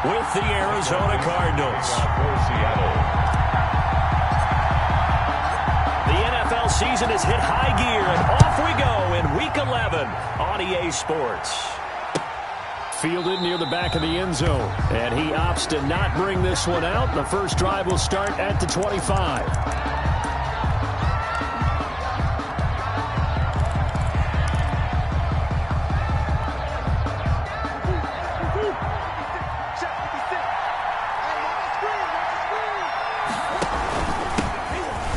with the Arizona Cardinals. The NFL season has hit high gear, and off we go in Week 11 on EA Sports. Fielded near the back of the end zone, and he opts to not bring this one out. The first drive will start at the 25.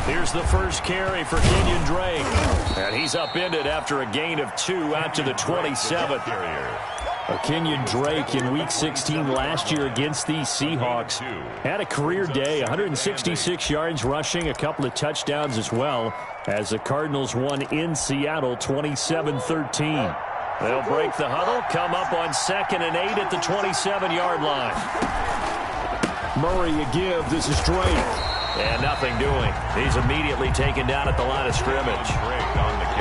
Here's the first carry for Kenyon Drake. And he's upended after a gain of 2 out to the 27th. Kenyon Drake in Week 16 last year against these Seahawks had a career day, 166 yards rushing, a couple of touchdowns as well, as the Cardinals won in Seattle 27-13. They'll break the huddle, come up on 2nd and 8 at the 27-yard line. Murray a give. This is Drake. And nothing doing. He's immediately taken down at the line of scrimmage.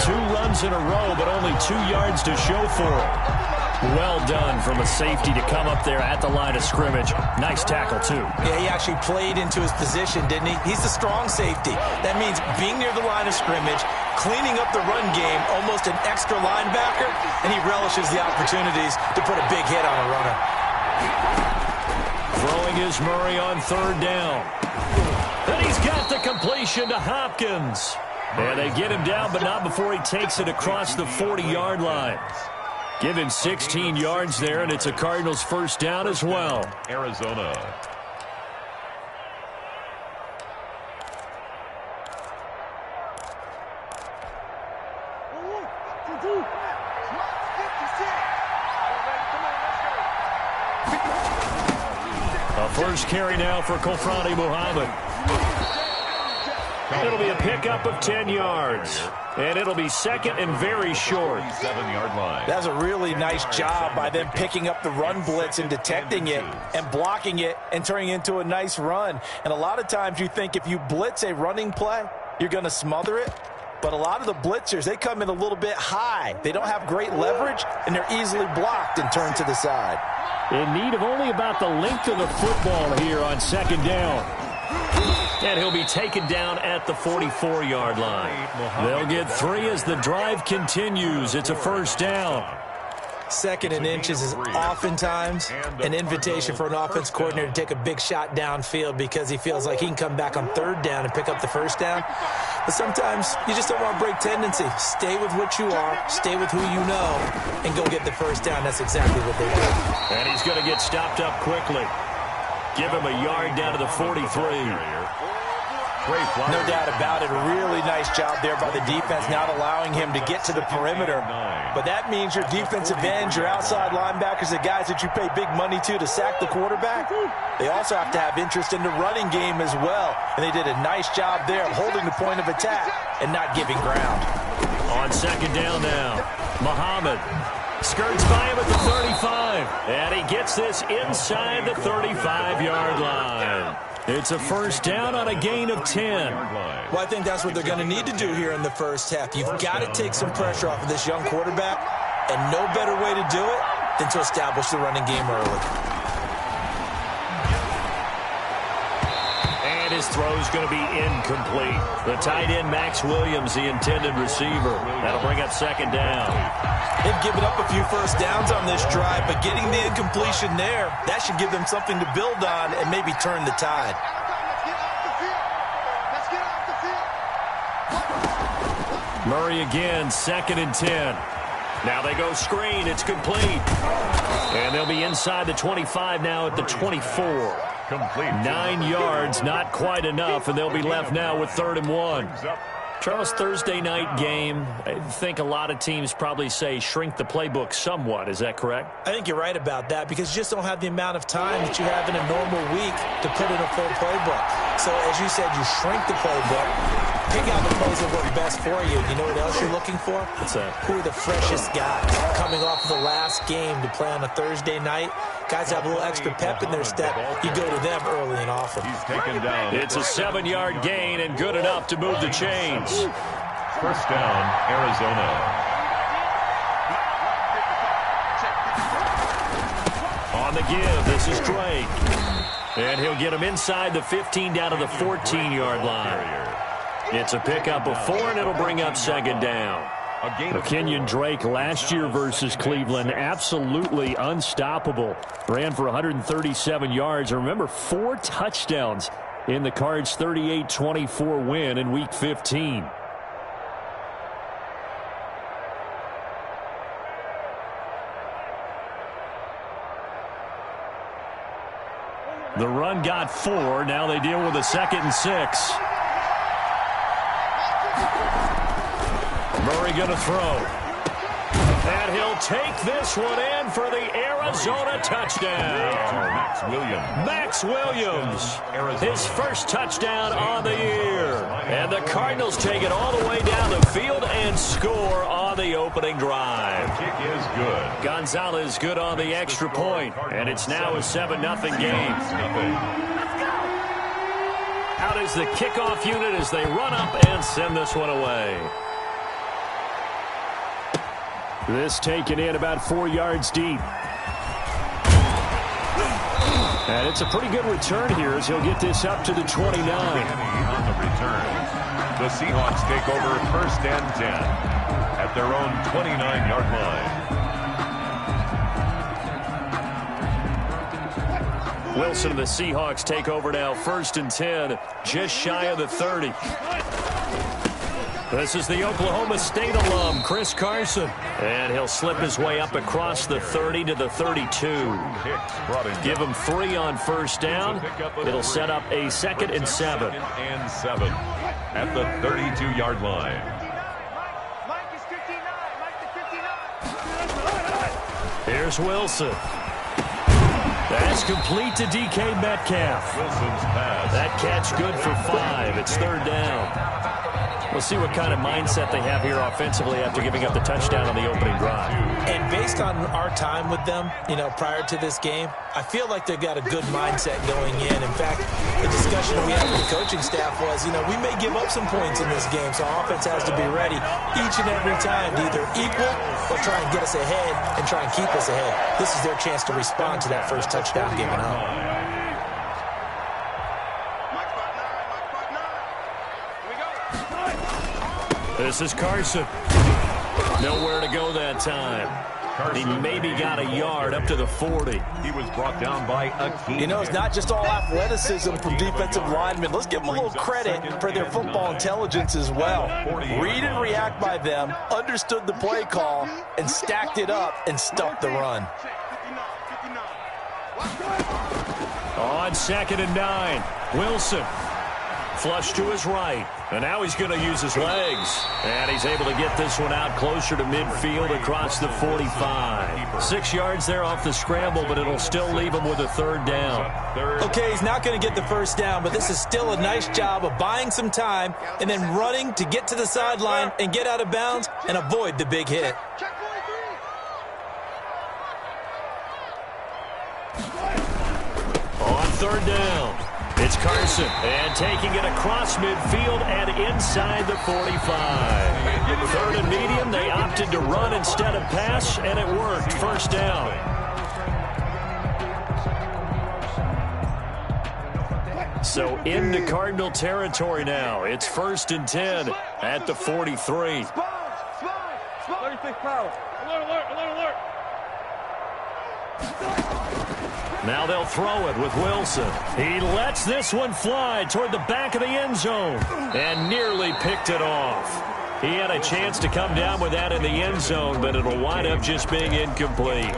2 runs in a row, but only 2 yards to show for him. Well done from a safety to come up there at the line of scrimmage. Nice tackle, too. Yeah, he actually played into his position, didn't he? He's a strong safety. That means being near the line of scrimmage, cleaning up the run game, almost an extra linebacker, and he relishes the opportunities to put a big hit on a runner. Throwing is Murray on 3rd down. And he's got the completion to Hopkins. And they get him down, but not before he takes it across the 40-yard line. Give him 16 yards there, and it's a Cardinals first down as well. Arizona. A first carry now for Kofrani Muhammad. It'll be a pickup of 10 yards. And it'll be 2nd and very short. 7-yard line. That's a really nice job by them picking up the run blitz and detecting it and blocking it and turning it into a nice run. And a lot of times you think if you blitz a running play, you're going to smother it. But a lot of the blitzers, they come in a little bit high. They don't have great leverage, and they're easily blocked and turned to the side. In need of only about the length of the football here on 2nd down. And he'll be taken down at the 44-yard line. They'll get 3 as the drive continues. It's a first down. 2nd and inches is oftentimes an invitation for an offense coordinator to take a big shot downfield because he feels like he can come back on 3rd down and pick up the first down. But sometimes you just don't want to break tendency. Stay with what you are, stay with who you know, and go get the first down. That's exactly what they did. And he's going to get stopped up quickly. Give him a yard down to the 43. No doubt about it. A really nice job there by the defense, not allowing him to get to the perimeter. But that means your defensive ends, your outside linebackers, the guys that you pay big money to sack the quarterback, they also have to have interest in the running game as well. And they did a nice job there of holding the point of attack and not giving ground. On 2nd down now, Muhammad skirts by him at the 35. And he gets this inside the 35-yard line. It's a first down on a gain of 10. Well, I think that's what they're going to need to do here in the first half. You've got to take some pressure off of this young quarterback, and no better way to do it than to establish the running game early. And his throw's going to be incomplete. The tight end, Max Williams, the intended receiver. That'll bring up 2nd down. They've given up a few first downs on this drive, but getting the incompletion there, that should give them something to build on and maybe turn the tide. Murray again, 2nd and 10. Now they go screen. It's complete. And they'll be inside the 25 now at the 24. Complete. 9 yards, not quite enough, and they'll be left now with 3rd and 1. Charles, Thursday night game, I think a lot of teams probably say shrink the playbook somewhat. Is that correct? I think you're right about that because you just don't have the amount of time that you have in a normal week to put in a full playbook. So, as you said, you shrink the playbook, pick out the plays that work best for you. You know what else you're looking for? What's that? Who are the freshest guys coming off of the last game to play on a Thursday night? Guys have a little extra pep in their step. You go to them early and often. He's taken down. It's a 7-yard gain and good enough to move the chains. First down, Arizona. On the give. This is Drake. And he'll get him inside the 15 down to the 14-yard line. It's a pickup of 4, and it'll bring up second down. Kenyon Drake last year versus Cleveland, absolutely unstoppable. Ran for 137 yards. Remember, 4 touchdowns in the Cards' 38-24 win in Week 15. The run got 4. Now they deal with a 2nd and 6. Murray going to throw. And he'll take this one in for the Arizona touchdown. Max Williams. His first touchdown on the year. And the Cardinals take it all the way down the field and score on the opening drive. The kick is good. Gonzalez good on the extra point. And it's now a 7-0 game. Out is the kickoff unit as they run up and send this one away. This taken in about 4 yards deep. And it's a pretty good return here as he'll get this up to the 29. On the return, the Seahawks take over 1st and 10 at their own 29-yard line. Wilson and the Seahawks take over now 1st and 10, just shy of the 30. This is the Oklahoma State alum, Chris Carson. And he'll slip his way up across the 30 to the 32. Give him 3 on 1st down. It'll set up a 2nd and 7. 2nd and 7 at the 32-yard line. Here's Wilson. That's complete to DK Metcalf. Wilson's pass. That catch good for 5. It's 3rd down. We'll see what kind of mindset they have here offensively after giving up the touchdown on the opening drive. And based on our time with them, prior to this game, I feel like they've got a good mindset going in. In fact, the discussion we had with the coaching staff was, we may give up some points in this game, so our offense has to be ready each and every time to either equal or try and get us ahead and try and keep us ahead. This is their chance to respond to that first touchdown given up. This is Carson. Nowhere to go that time. He maybe got a yard up to the 40. He was brought down by Akeem. It's not just all athleticism from defensive linemen. Let's give them a little credit for their football intelligence as well. Read and react by them, understood the play call, and stacked it up and stuffed the run. On 2nd and 9, Wilson. Flush to his right. And now he's going to use his legs. And he's able to get this one out closer to midfield across the 45. 6 yards there off the scramble, but it'll still leave him with a 3rd down. Okay, he's not going to get the 1st down, but this is still a nice job of buying some time and then running to get to the sideline and get out of bounds and avoid the big hit. On 3rd down. It's Carson, and taking it across midfield and inside the 45. 3rd and medium, they opted to run instead of pass, and it worked. 1st down. So into Cardinal territory now. It's 1st and 10 at the 43. 36 power. Alert. Now they'll throw it with Wilson. He lets this one fly toward the back of the end zone and nearly picked it off. He had a chance to come down with that in the end zone, but it'll wind up just being incomplete.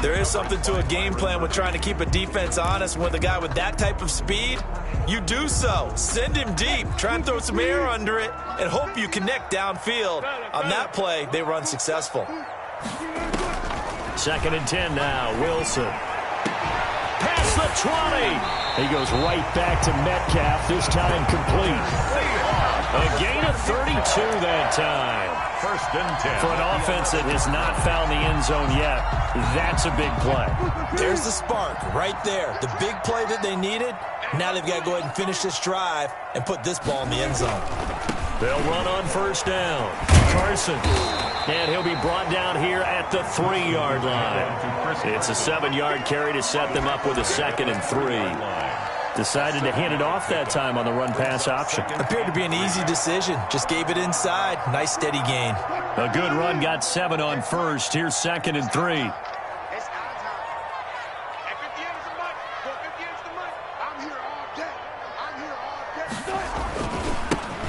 There is something to a game plan with trying to keep a defense honest with a guy with that type of speed. You do so. Send him deep. Try and throw some air under it and hope you connect downfield. On that play, they run successful. 2nd and 10 now. Wilson. Past the 20. He goes right back to Metcalf, this time complete. A gain of 32 that time. 1st and 10. For an offense that has not found the end zone yet, that's a big play. There's the spark right there. The big play that they needed. Now they've got to go ahead and finish this drive and put this ball in the end zone. They'll run on 1st down. Carson. And he'll be brought down here at the 3-yard line. It's a 7-yard carry to set them up with a 2nd and 3. Decided to hand it off that time on the run-pass option. Appeared to be an easy decision. Just gave it inside. Nice steady gain. A good run, got 7 on first. Here's 2nd and 3.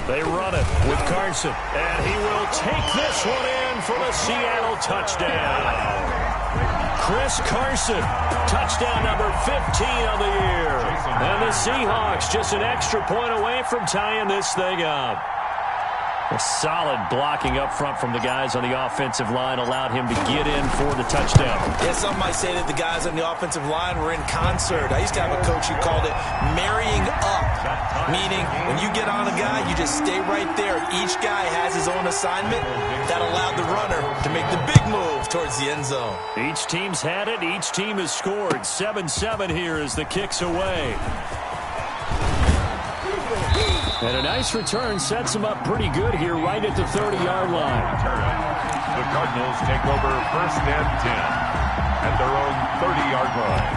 They run it with Carson, and he will take this one in for the Seattle touchdown. Chris Carson, touchdown number 15 on the year. And the Seahawks just an extra point away from tying this thing up. A solid blocking up front from the guys on the offensive line allowed him to get in for the touchdown. Yeah, some might say that the guys on the offensive line were in concert. I used to have a coach who called it marrying up, meaning when you get on a guy, you just stay right there. Each guy has his own assignment. That allowed the runner to make the big move towards the end zone. Each team's had it. Each team has scored. 7-7 here as the kick's away. And a nice return sets them up pretty good here right at the 30-yard line. The Cardinals take over 1st and 10 at their own 30-yard line.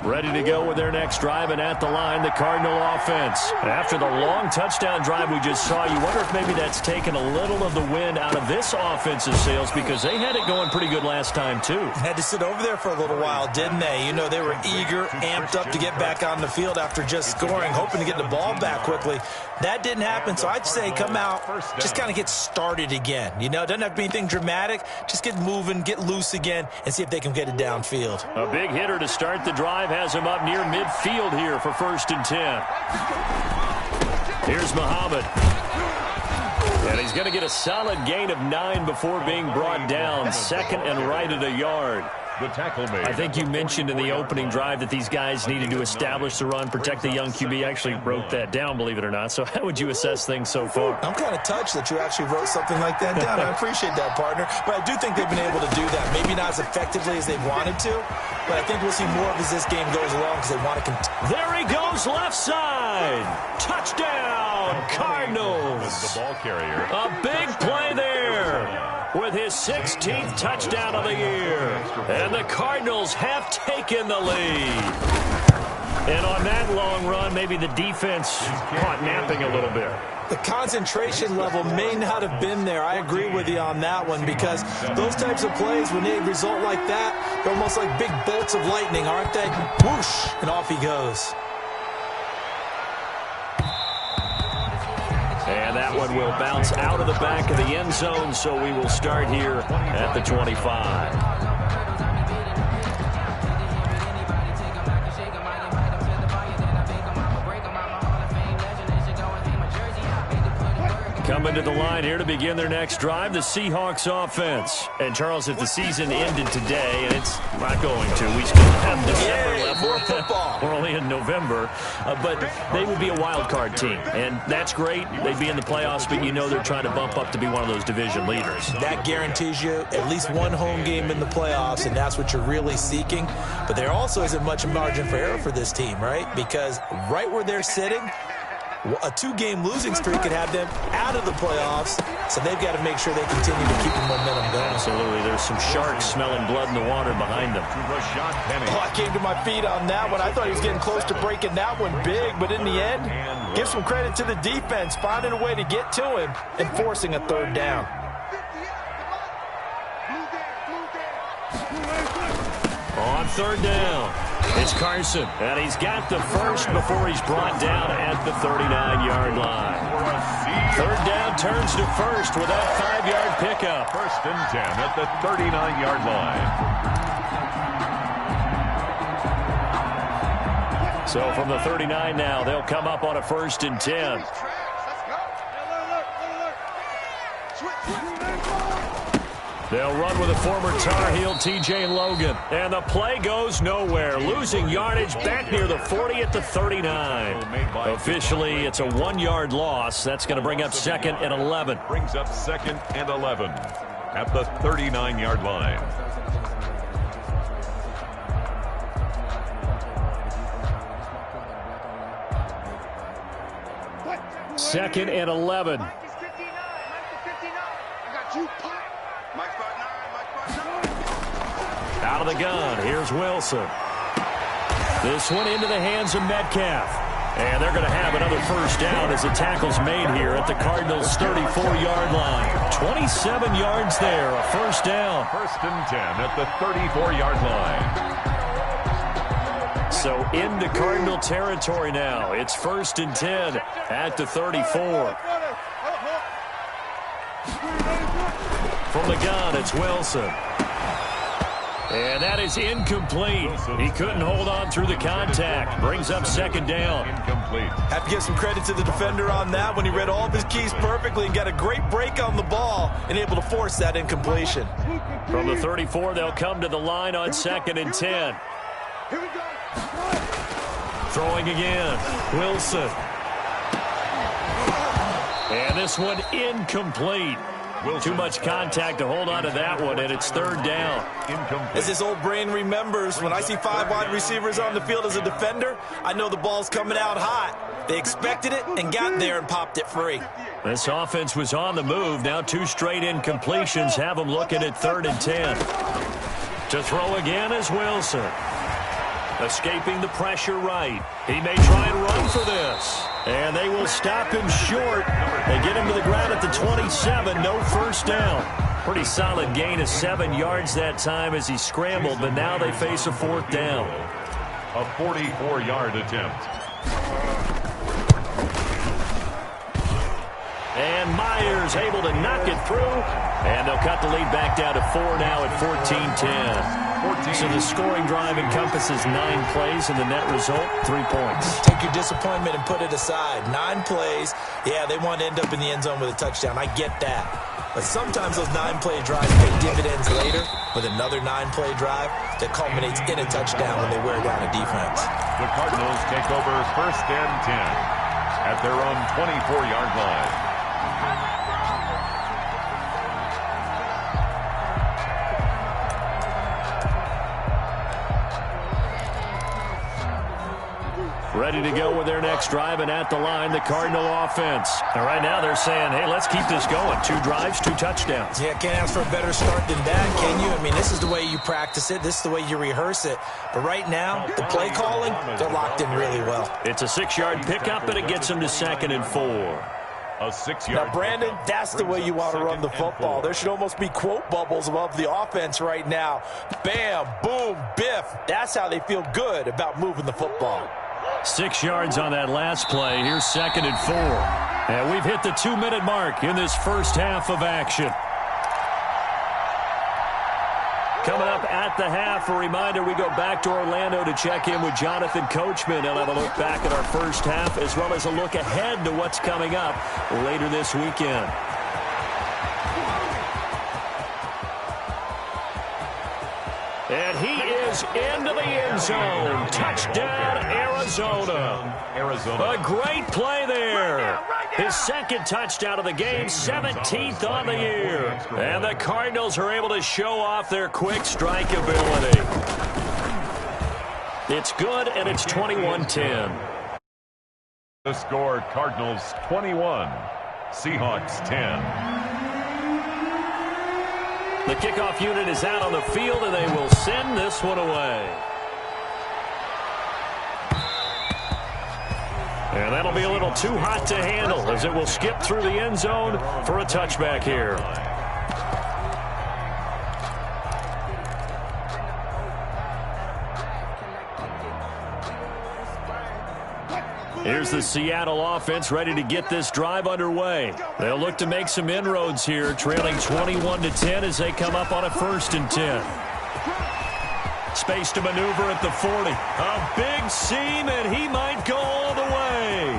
Ready to go with their next drive, and at the line, the Cardinal offense. After the long touchdown drive we just saw, you wonder if maybe that's taken a little of the wind out of this offensive sails because they had it going pretty good last time, too. Had to sit over there for a little while, didn't they? You know, they were eager, amped up to get back on the field after just scoring, hoping to get the ball back quickly. That didn't happen, so I'd say come out, just kind of get started again. You know, it doesn't have to be anything dramatic. Just get moving, get loose again, and see if they can get it downfield. A big hitter to start the drive has him up near midfield here for 1st and 10. Here's Muhammad. And he's going to get a solid gain of 9 before being brought down. 2nd and right at a yard. The tackle made. I think you mentioned in the opening drive that these guys needed to establish the run, protect the young QB. Actually wrote that down, believe it or not. So how would you assess things so far? I'm kind of touched that you actually wrote something like that down. I appreciate that, partner. But I do think they've been able to do that. Maybe not as effectively as they wanted to, but I think we'll see more of as this game goes along because they want to continue. There he goes, left side. Touchdown, Cardinals. The ball carrier. A big play there with his 16th touchdown of the year. And the Cardinals have taken the lead. And on that long run, maybe the defense caught napping a little bit. The concentration level may not have been there. I agree with you on that one because those types of plays, when they result like that, they're almost like big bolts of lightning, aren't they? Whoosh, and off he goes. And that one will bounce out of the back of the end zone, so we will start here at the 25. Coming to the line here to begin their next drive, the Seahawks offense. And, Charles, if the season ended today, and it's not going to, we still have December left. More football. We're only in November. But they would be a wild card team, and that's great. They'd be in the playoffs, but you know they're trying to bump up to be one of those division leaders. That guarantees you at least one home game in the playoffs, and that's what you're really seeking. But there also isn't much margin for error for this team, right? Because right where they're sitting, a 2-game losing streak could have them out of the playoffs, so they've got to make sure they continue to keep the momentum going. Absolutely. There's some sharks smelling blood in the water behind them. Oh, I came to my feet on that one. I thought he was getting close to breaking that one big, but in the end, give some credit to the defense, finding a way to get to him and forcing a 3rd down. On 3rd down, it's Carson, and he's got the first before he's brought down at the 39-yard line. 3rd down turns to first with that 5-yard pickup. 1st and 10 at the 39-yard line. So from the 39 now, they'll come up on a 1st and 10. They'll run with a former Tar Heel, T.J. Logan. And the play goes nowhere. Losing yardage back near the 40 at the 39. Officially, it's a 1-yard loss. That's going to bring up 2nd and 11. Brings up 2nd and 11 at the 39-yard line. Second and 11. Out of the gun, here's Wilson. This one into the hands of Metcalf. And they're going to have another first down as the tackle's made here at the Cardinals' 34-yard line. 27 yards there, a first down. 1st and 10 at the 34-yard line. So into Cardinal territory now. It's 1st and 10 at the 34. From the gun, it's Wilson. And that is incomplete. He couldn't hold on through the contact. Brings up 2nd down. Incomplete. Have to give some credit to the defender on that when he read all of his keys perfectly and got a great break on the ball and able to force that incompletion. From the 34, they'll come to the line on 2nd and 10. Throwing again, Wilson. And this one incomplete. Too much contact to hold on to that one, and it's 3rd down. As his old brain remembers, when I see 5 wide receivers on the field as a defender, I know the ball's coming out hot. They expected it and got there and popped it free. This offense was on the move. Now 2 straight incompletions have them looking at 3rd and 10. To throw again is Wilson. Escaping the pressure right. He may try and run for this. And they will stop him short. They get him to the ground at the 27. No first down. Pretty solid gain of 7 yards that time as he scrambled, but now they face a 4th down. A 44-yard attempt. And Myers able to knock it through. And they'll cut the lead back down to 4 now at 14-10. So the scoring drive encompasses 9 plays, and the net result, 3 points. Take your disappointment and put it aside. 9 plays. Yeah, they want to end up in the end zone with a touchdown. I get that. But sometimes those 9-play drives pay dividends later with another 9-play drive that culminates in a touchdown when they wear down a defense. The Cardinals take over 1st and 10 at their own 24-yard line. Ready to go with their next drive, and at the line, the Cardinal offense. And right now they're saying, hey, let's keep this going. 2 drives, 2 touchdowns. Yeah, can't ask for a better start than that, can you? I mean, this is the way you practice it. This is the way you rehearse it. But right now, the play calling, they're locked in really well. It's a 6-yard pickup, and it gets them to 2nd and 4. A 6-yard. Now, Brandon, that's the way you want to run the football. There should almost be quote bubbles above the offense right now. Bam, boom, biff. That's how they feel good about moving the football. 6 yards on that last play. Here's 2nd and 4. And we've hit the 2-minute mark in this first half of action. Coming up at the half, a reminder, we go back to Orlando to check in with Jonathan Coachman. He'll have a look back at our first half as well as a look ahead to what's coming up later this weekend. And he is into the end zone. Touchdown, Arizona. A great play there. His 2nd touchdown of the game, 17th on the year. And the Cardinals are able to show off their quick strike ability. It's good, and it's 21-10. The score, Cardinals 21, Seahawks 10. The kickoff unit is out on the field, and they will send this one away. And that'll be a little too hot to handle as it will skip through the end zone for a touchback here. Here's the Seattle offense ready to get this drive underway. They'll look to make some inroads here, trailing 21-10 as they come up on a 1st and 10. Space to maneuver at the 40. A big seam, and he might go all the way.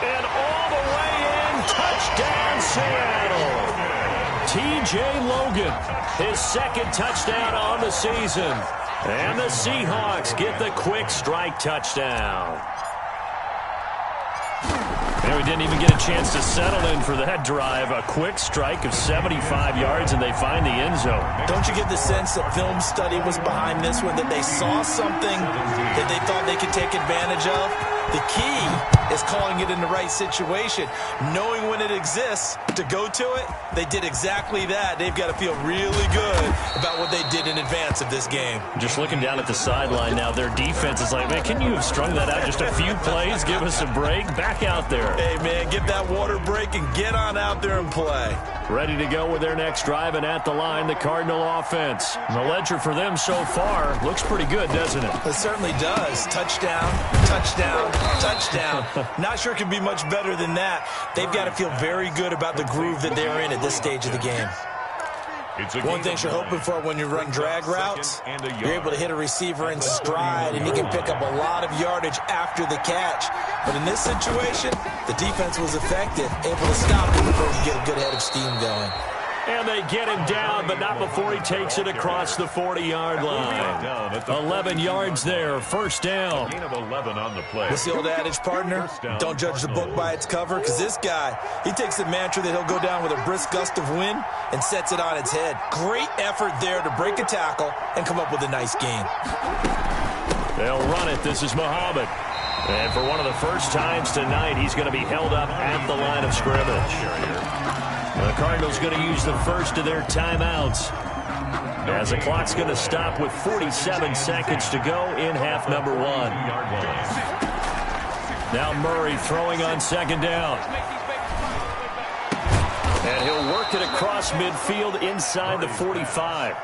And all the way in, touchdown Seattle. T.J. Logan, his second touchdown on the season. And the Seahawks get the quick strike touchdown. And we didn't even get a chance to settle in for that drive. A quick strike of 75 yards, and they find the end zone. Don't you get the sense that film study was behind this one, that they saw something that they thought they could take advantage of? The key is calling it in the right situation, knowing when it exists to go to it. They did exactly that. They've got to feel really good about what they did in advance of this game. Just looking down at the sideline now, their defense is like, man, can you have strung that out just a few plays? Give us a break. Back out there. Hey, man, get that water break and get on out there and play. Ready to go with their next drive, and at the line, the Cardinal offense. The ledger for them so far looks pretty good, doesn't it? It certainly does. Touchdown, touchdown, touchdown. Not sure it can be much better than that. They've got to feel very good about the groove that they're in at this stage of the game. One thing you're hoping for when you run drag routes, you're able to hit a receiver in stride, and he can pick up a lot of yardage after the catch. But in this situation, the defense was effective, able to stop him before he get a good head of steam going. And they get him down, but not before he takes it across the 40-yard line. 11 yards there, first down. Gain of 11 on the play. What's the old adage, partner? Don't judge the book by its cover, because this guy, he takes the mantra that he'll go down with a brisk gust of wind and sets it on its head. Great effort there to break a tackle and come up with a nice gain. They'll run it. This is Muhammad. And for one of the first times tonight, he's going to be held up at the line of scrimmage. The Cardinals going to use the first of their timeouts, as the clock's going to stop with 47 seconds to go in half number one. Now Murray throwing on second down. And he'll work it across midfield inside the 45.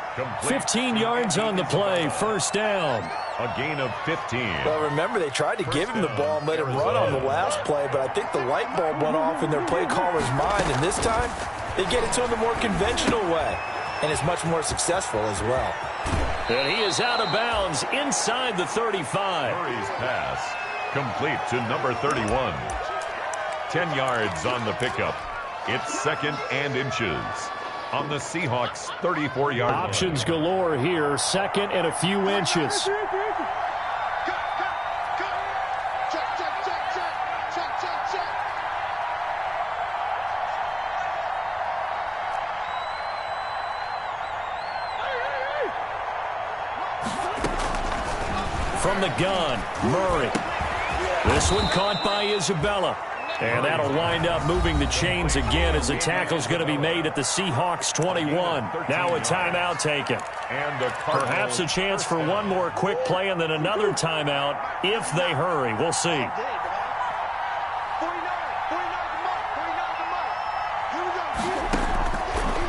15 yards on the play, first down. A gain of 15. Well, remember, they tried to give him the ball and let him run on the last play, but I think the light bulb went off in their play caller's mind, and this time they get it to him the more conventional way, and it's much more successful as well. And he is out of bounds inside the 35. Murray's pass complete to number 31. 10 yards on the pickup. It's second and inches on the Seahawks' 34-yard line. Options galore here, second and a few inches. From the gun, Murray. This one caught by Isabella. And that'll wind up moving the chains again as the tackle's going to be made at the Seahawks 21. Now a timeout taken. And perhaps a chance for one more quick play and then another timeout if they hurry. We'll see.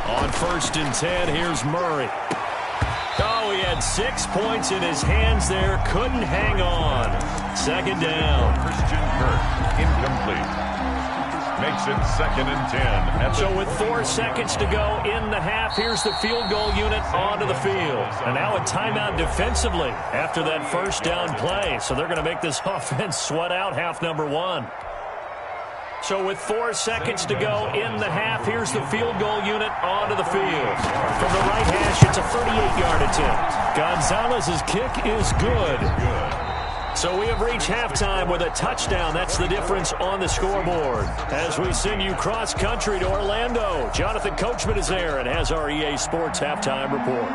On first and 10, here's Murray. Oh, he had 6 points in his hands there. Couldn't hang on. Second down. Christian Kirk, incomplete. Makes it second and 10. So with 4 seconds to go in the half, here's the field goal unit onto the field. And now a timeout defensively after that first down play. So they're going to make this offense sweat out half number one. So with 4 seconds to go in the half, here's the field goal unit onto the field. From the right hash, it's a 38-yard attempt. Gonzalez's kick is good. So we have reached halftime with a touchdown. That's the difference on the scoreboard. As we send you cross-country to Orlando, Jonathan Coachman is there and has our EA Sports halftime report.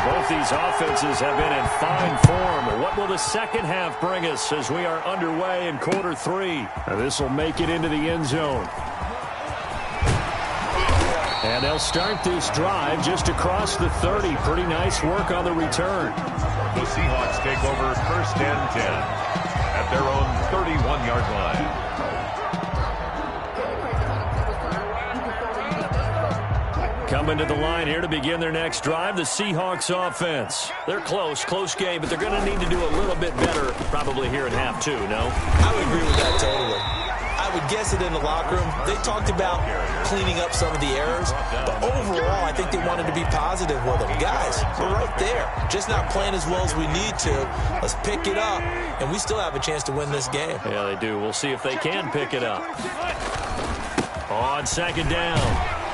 Both these offenses have been in fine form. What will the second half bring us as we are underway in quarter three? This will make it into the end zone. And they'll start this drive just across the 30. Pretty nice work on the return. The Seahawks take over first and 10 at their own 31-yard line. Coming to the line here to begin their next drive, the Seahawks offense. They're close game, but they're going to need to do a little bit better probably here in half two, no? I would agree with that totally. I would guess it in the locker room. They talked about cleaning up some of the errors, but overall, I think they wanted to be positive with them. Guys, we're right there. Just not playing as well as we need to. Let's pick it up, and we still have a chance to win this game. Yeah, they do. We'll see if they can pick it up. On second down,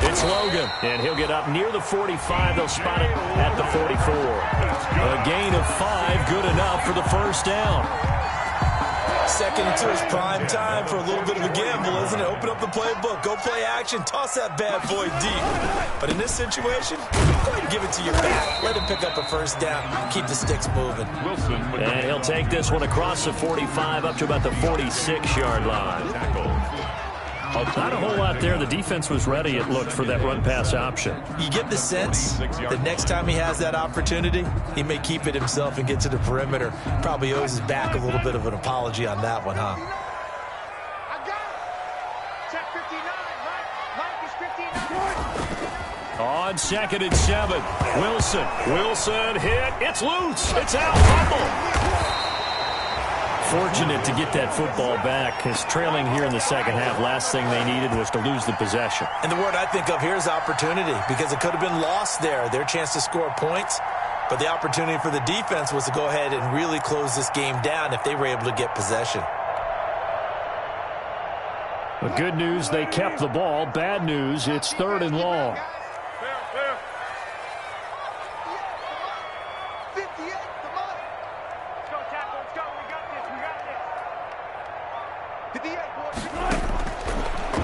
it's Logan, and he'll get up near the 45. They'll spot it at the 44. A gain of 5, good enough for the first down. Second into his prime time for a little bit of a gamble, isn't it? Open up the playbook, go play action, toss that bad boy deep. But in this situation, go ahead and give it to your back. Let him pick up a first down. Keep the sticks moving. And he'll take this one across the 45 up to about the 46-yard line. Not a whole lot there. The defense was ready, it looked, for that run-pass option. You get the sense that next time he has that opportunity, he may keep it himself and get to the perimeter. Probably owes his back a little bit of an apology on that one, huh? On second and 7, Wilson hit. It's loose. It's out. Fumble. Fortunate to get that football back. His trailing here in the second half. Last thing they needed was to lose the possession. And the word I think of here is opportunity, because it could have been lost there. Their chance to score points. But the opportunity for the defense was to go ahead and really close this game down if they were able to get possession. The good news, they kept the ball. Bad news, it's 3rd and long.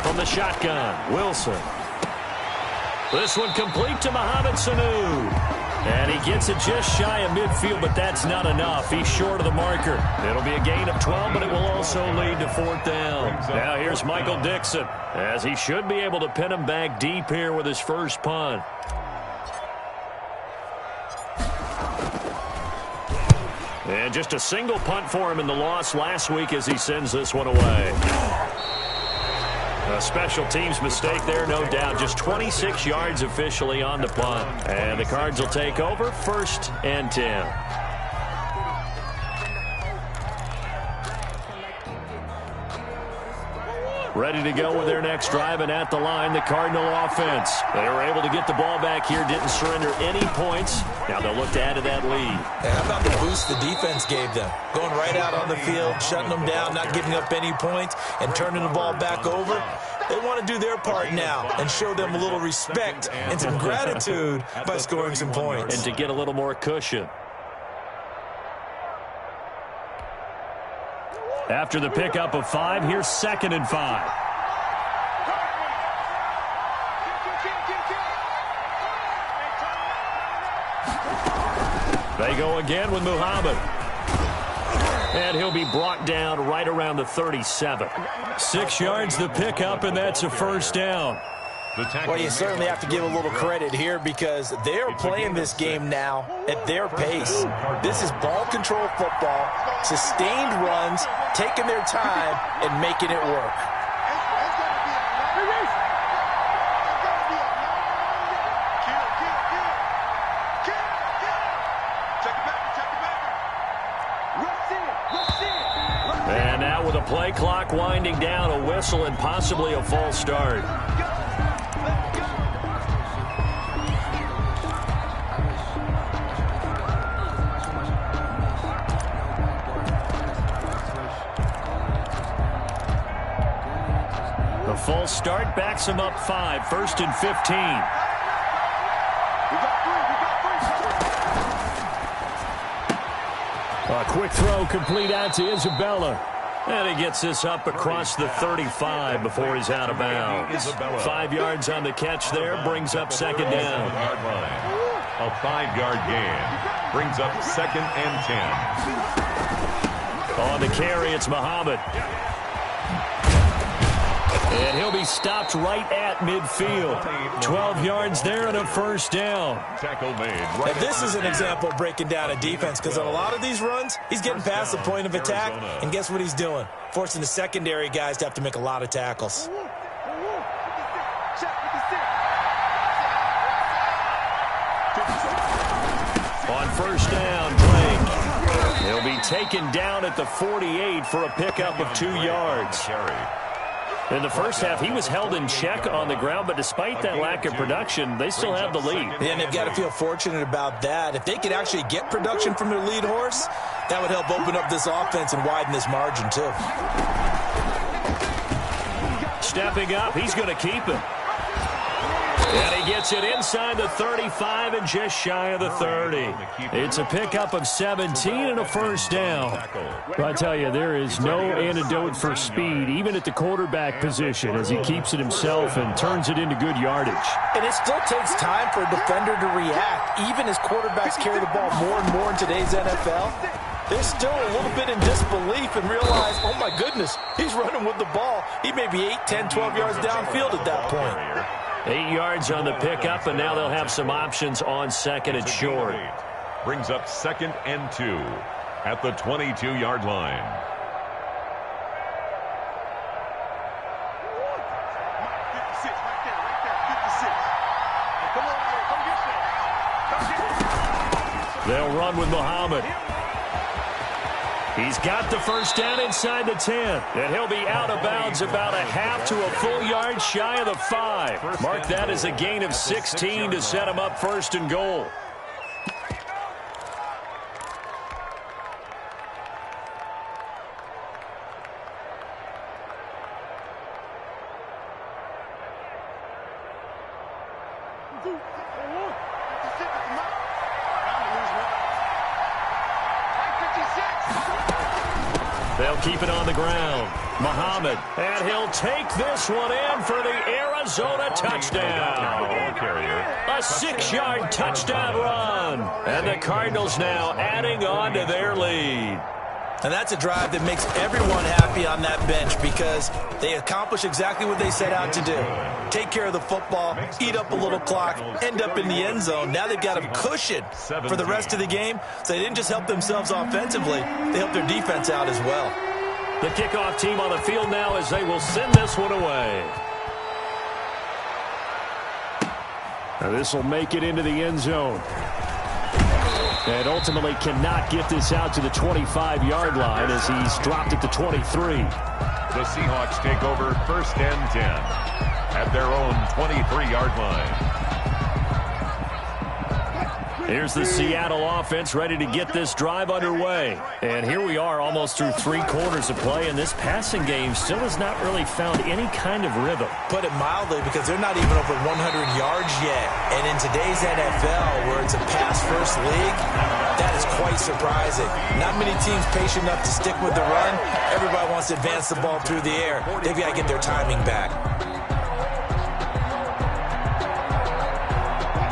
From the shotgun, Wilson. This one complete to Mohamed Sanu. And he gets it just shy of midfield, but that's not enough. He's short of the marker. It'll be a gain of 12, but it will also lead to 4th down. Now here's Michael Dixon, as he should be able to pin him back deep here with his first punt. And just a single punt for him in the loss last week as he sends this one away. A special teams mistake there, no doubt. Just 26 yards officially on the punt. And the Cards will take over, 1st and 10. Ready to go with their next drive, and at the line, the Cardinal offense. They were able to get the ball back here, didn't surrender any points. Now they'll look to add to that lead. And how about the boost the defense gave them? Going right out on the field, shutting them down, not giving up any points, and turning the ball back over. They want to do their part now and show them a little respect and some gratitude by scoring some points. And to get a little more cushion. After the pickup of 5, here's 2nd and 5. They go again with Muhammad. And he'll be brought down right around the 37. 6 yards the pickup, and that's a first down. Well, you certainly have to give a little credit here because they're playing this game now at their pace. This is ball control football, sustained runs, taking their time, and making it work. And now with a play clock winding down, a whistle and possibly a false start. The false start backs him up 5, 1st and 15. A quick throw complete out to Isabella. And he gets this up across the 35 before he's out of bounds. 5 yards on the catch there, brings up 2nd down. A 5-yard gain brings up 2nd and 10. On the carry, it's Muhammad. And he'll be stopped right at midfield. 12 yards there and a first down. Tackle made. Now, this is an example of breaking down a defense because on a lot of these runs, he's getting past the point of attack, and guess what he's doing? Forcing the secondary guys to have to make a lot of tackles. On first down, Drake. He'll be taken down at the 48 for a pickup of 2 yards. In the first half, he was held in check on the ground, but despite that lack of production, they still have the lead. And they've got to feel fortunate about that. If they could actually get production from their lead horse, that would help open up this offense and widen this margin, too. Stepping up, he's going to keep it. And he gets it inside the 35 and just shy of the 30. It's a pickup of 17 and a first down. But I tell you, there is no antidote for speed, even at the quarterback position, as he keeps it himself and turns it into good yardage. And it still takes time for a defender to react, even as quarterbacks carry the ball more and more in today's NFL. They're still a little bit in disbelief and realize, oh my goodness, he's running with the ball. He may be 8, 10, 12 yards downfield at that point. 8 yards on the pickup, and now they'll have some options on second and short. Brings up 2nd and 2 at the 22-yard line. They'll run with Muhammad. He's got the first down inside the 10, and he'll be out of bounds about a half to a full yard shy of the 5. Mark that as a gain of 16 to set him up 1st and goal. They'll keep it on the ground. Muhammad, and he'll take this one in for the Arizona touchdown. A 6-yard touchdown run. And the Cardinals now adding on to their lead. And that's a drive that makes everyone happy on that bench because they accomplish exactly what they set out to do. Take care of the football, eat up a little clock, end up in the end zone. Now they've got a cushion for the rest of the game. So they didn't just help themselves offensively, they helped their defense out as well. The kickoff team on the field now as they will send this one away. Now this will make it into the end zone. And ultimately cannot get this out to the 25-yard line as he's dropped at the 23. The Seahawks take over 1st and 10 at their own 23-yard line. Here's the Seattle offense ready to get this drive underway. And here we are almost through 3 quarters of play, and this passing game still has not really found any kind of rhythm. Put it mildly, because they're not even over 100 yards yet. And in today's NFL, where it's a pass-first league, that is quite surprising. Not many teams patient enough to stick with the run. Everybody wants to advance the ball through the air. They've got to get their timing back.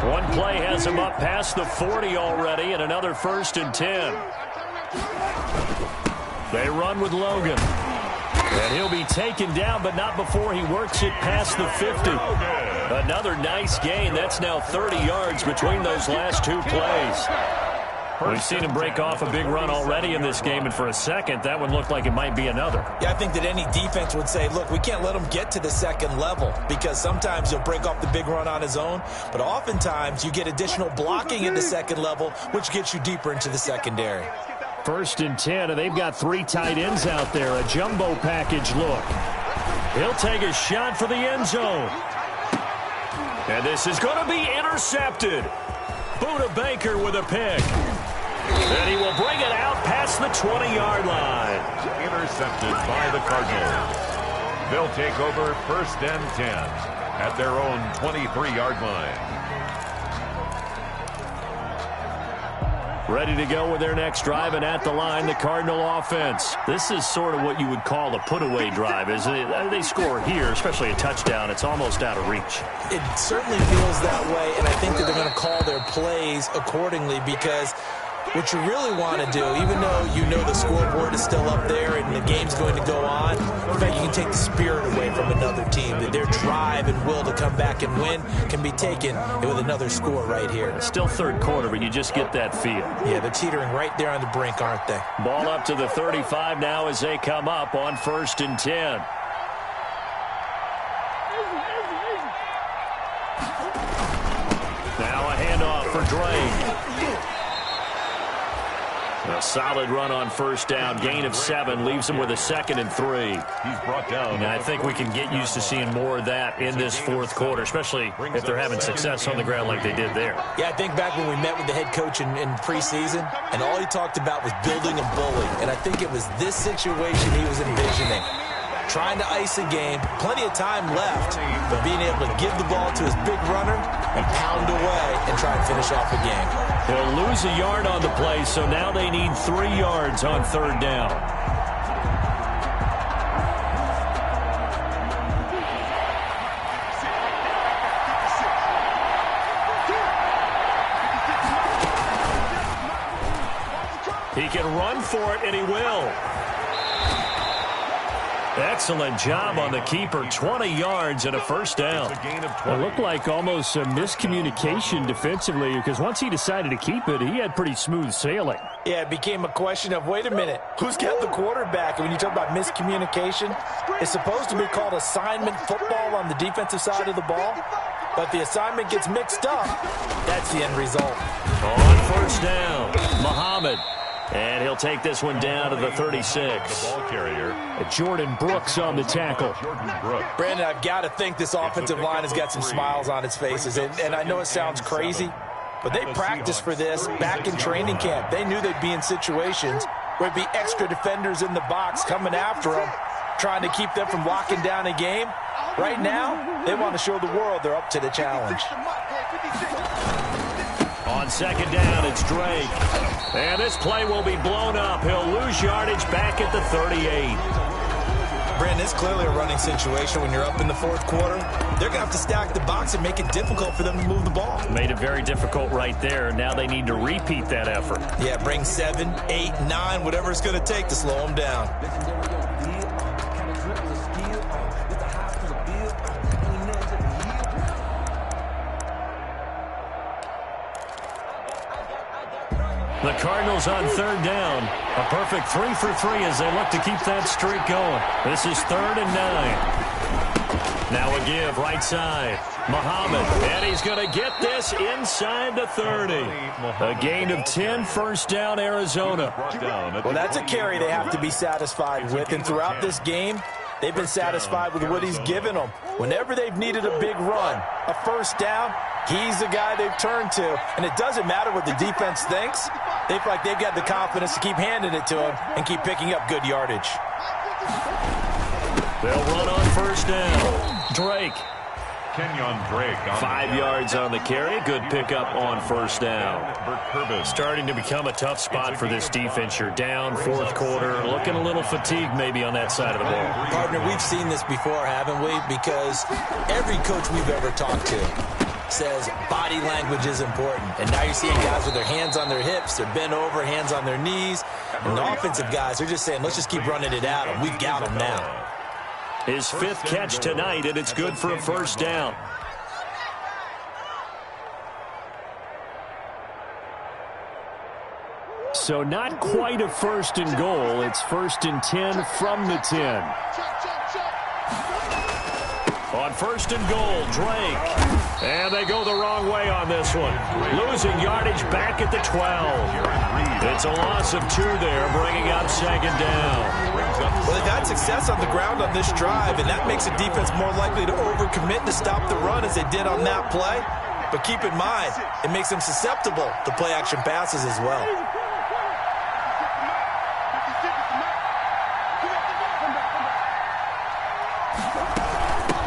One play has him up past the 40 already, and another 1st and 10. They run with Logan. And he'll be taken down, but not before he works it past the 50. Another nice gain. That's now 30 yards between those last 2 plays. We've seen him break off a big run already in this game, and for a second, that one looked like it might be another. Yeah, I think that any defense would say, look, we can't let him get to the second level, because sometimes he'll break off the big run on his own, but oftentimes you get additional blocking at the second level, which gets you deeper into the secondary. 1st and 10, and they've got 3 tight ends out there, a jumbo package look. He'll take a shot for the end zone. And this is going to be intercepted. Buda Baker with a pick. And he will bring it out past the 20-yard line. Intercepted by the Cardinals. They'll take over 1st and 10 at their own 23-yard line. Ready to go with their next drive, and at the line, the Cardinal offense. This is sort of what you would call a put-away drive, isn't it? They score here, especially a touchdown. It's almost out of reach. It certainly feels that way, and I think that they're going to call their plays accordingly, because what you really want to do, even though you know the scoreboard is still up there and the game's going to go on, in fact, you can take the spirit away from another team. That their drive and will to come back and win can be taken with another score right here. Still 3rd quarter, but you just get that feel. Yeah, they're teetering right there on the brink, aren't they? Ball up to the 35 now as they come up on 1st and 10. Now a handoff for Drake. A solid run on 1st down. Gain of 7 leaves him with a 2nd and 3. He's brought down. And I think we can get used to seeing more of that in this 4th quarter, especially if they're having success on the ground like they did there. Yeah, I think back when we met with the head coach in preseason, and all he talked about was building a bully. And I think it was this situation he was envisioning. trying to ice a game, plenty of time left, but being able to give the ball to his big runner and pound away and try and finish off a game. He'll lose a yard on the play, so now they need 3 yards on third down. He can run for it, and he will. Excellent job on the keeper. 20 yards and a first down. It looked like almost a miscommunication defensively, because once he decided to keep it, he had pretty smooth sailing. Yeah, it became a question of, wait a minute, who's got the quarterback? And when you talk about miscommunication, it's supposed to be called assignment football on the defensive side of the ball. But the assignment gets mixed up. That's the end result. On first down, Muhammad. And he'll take this one down to the 36. The ball carrier. Jordan Brooks on the tackle. Brandon, I've got to think this offensive line has got some smiles on its faces. And I know it sounds crazy, but they practiced for this back in training camp. They knew they'd be in situations where there'd be extra defenders in the box coming after them, trying to keep them from locking down a game. Right now, they want to show the world they're up to the challenge. On second down, it's Drake. And this play will be blown up. He'll lose yardage back at the 38. Brandon, it's clearly a running situation when you're up in the fourth quarter. They're going to have to stack the box and make it difficult for them to move the ball. Made it very difficult right there. Now they need to repeat that effort. Yeah, bring 7, 8, 9, whatever it's going to take to slow them down. The Cardinals on third down. A perfect 3 for 3 as they look to keep that streak going. This is 3rd and 9. Now a give right side. Muhammad, and he's going to get this inside the 30. A gain of 10, first down, Arizona. Well, that's a carry they have to be satisfied with, and throughout this game, they've been satisfied with what he's given them. Whenever they've needed a big run, a first down, he's the guy they've turned to. And it doesn't matter what the defense thinks. They feel like they've got the confidence to keep handing it to him and keep picking up good yardage. They'll run on first down. Drake. Kenyon Drake. 5 yards on the carry. Good pickup on first down. Starting to become a tough spot for this defense. You're down, fourth quarter. Looking a little fatigued maybe on that side of the ball. Partner, we've seen this before, haven't we? Because every coach we've ever talked to says body language is important. And now you're seeing guys with their hands on their hips, they're bent over, hands on their knees. And the offensive guys are just saying, let's just keep running it at them. We've got them now. His 5th catch tonight, and it's good for a first down. So not quite a 1st and goal. It's 1st and 10 from the 10. On 1st and goal, Drake. And they go the wrong way on this one. Losing yardage back at the 12. It's a loss of 2 there, bringing up second down. Well, they've had success on the ground on this drive, and that makes a defense more likely to overcommit to stop the run as they did on that play. But keep in mind, it makes them susceptible to play-action passes as well.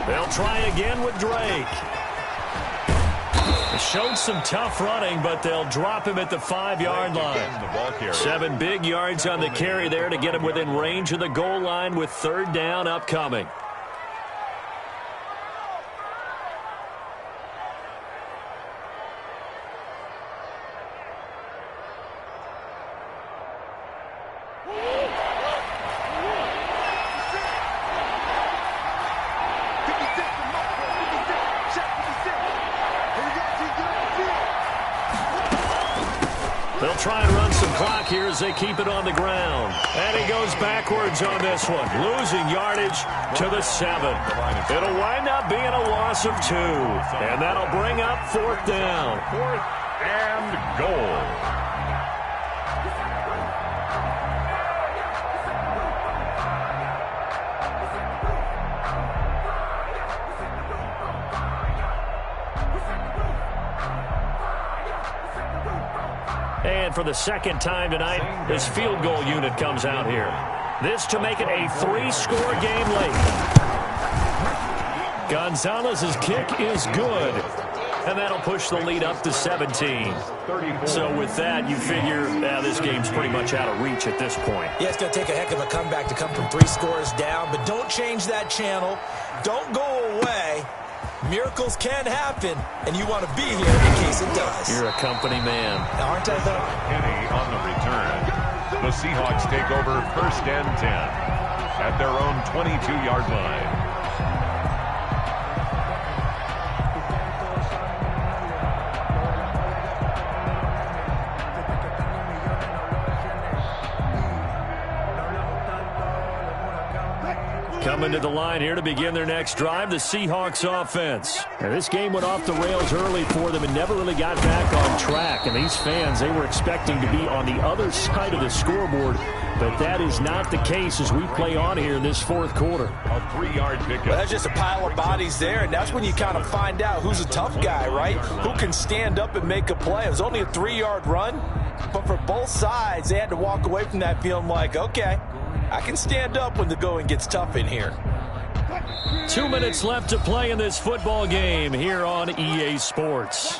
They'll try again with Drake. They showed some tough running, but they'll drop him at the 5-yard line. 7 big yards on the carry there to get him within range of the goal line with third down upcoming. They'll try and run some clock here as they keep it on the ground. And he goes backwards on this one, losing yardage to the 7. It'll wind up being a loss of 2. And that'll bring up 4th down. 4th and goal. And for the second time tonight, his field goal unit comes out here. This to make it a 3-score game late. Gonzalez's kick is good. And that'll push the lead up to 17. So with that, you figure this game's pretty much out of reach at this point. Yeah, it's going to take a heck of a comeback to come from 3 scores down. But don't change that channel. Don't go away. Miracles can happen, and you want to be here in case it does. You're a company man. Aren't I, though? Penny on the return. The Seahawks take over 1st and 10 at their own 22-yard line. Coming to the line here to begin their next drive, the Seahawks offense. Now, this game went off the rails early for them and never really got back on track. And these fans, they were expecting to be on the other side of the scoreboard. But that is not the case as we play on here in this 4th quarter. A 3-yard pickup. Well, that's just a pile of bodies there, and that's when you kind of find out who's a tough guy, right? Who can stand up and make a play. It was only a 3-yard run, but for both sides, they had to walk away from that feeling like, okay, I can stand up when the going gets tough in here. 2 minutes left to play in this football game here on EA Sports.